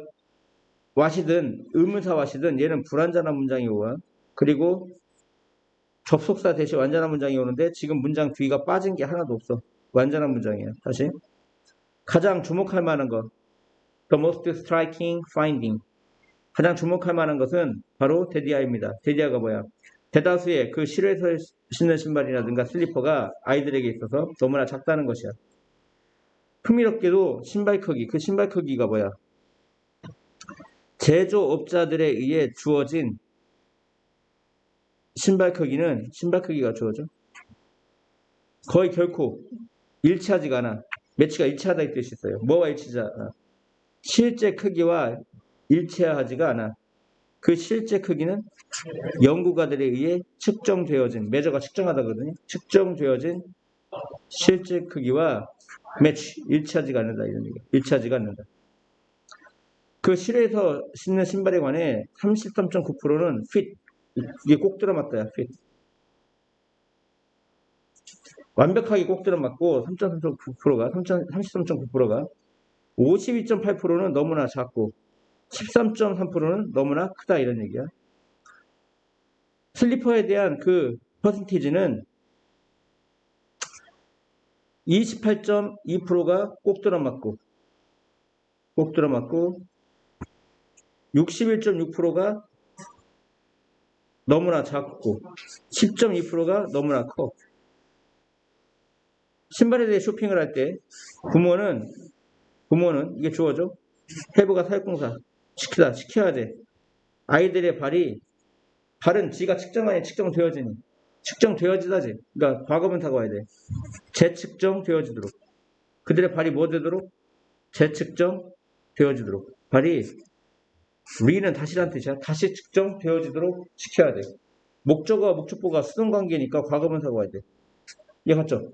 와시든 의문사 와시든 얘는 불완전한 문장이 오와. 그리고 접속사 대시 완전한 문장이 오는데 지금 문장 뒤가 빠진 게 하나도 없어. 완전한 문장이야. 다시. 가장 주목할 만한 것. The most striking finding. 가장 주목할 만한 것은 바로 데디아입니다. 데디아가 뭐야? 대다수의 그 실외에서 신는 신발이라든가 슬리퍼가 아이들에게 있어서 너무나 작다는 것이야. 흥미롭게도 신발 크기, 그 신발 크기가 뭐야? 제조업자들에 의해 주어진 신발 크기가 주어져. 거의 결코 일치하지가 않아. 매치가 일치하다 이 뜻이 있어요. 뭐가 일치하지 않아? 실제 크기와 일치하지가 않아. 그 실제 크기는 연구가들에 의해 측정되어진, 매저가 측정하다거든요. 측정되어진 실제 크기와 매치, 일치하지가 않는다. 이런 얘기. 일치하지가 않는다. 그 실외에서 신는 신발에 관해 33.9%는 fit. 이게 꼭 들어맞다야, fit. 완벽하게 꼭 들어맞고 3.9%가 33.9%가 52.8%는 너무나 작고 13.3%는 너무나 크다 이런 얘기야. 슬리퍼에 대한 그 퍼센티지는 28.2%가 꼭 들어맞고 61.6%가 너무나 작고 10.2%가 너무나 커. 신발에 대해 쇼핑을 할 때 부모는 이게 주어져. 해부가 사역동사 시켜야 돼. 아이들의 발은 지가 측정하니 측정되어지니 측정되어지다지. 그러니까 과거분사가 와야 돼. 재측정되어지도록. 그들의 발이 뭐 되도록? 재측정되어지도록. 발이 리는 다시란 뜻이야. 다시 측정되어지도록 시켜야 돼. 목적어와 목적보가 수동관계니까 과거분사가 와야 돼. 이해 갔죠?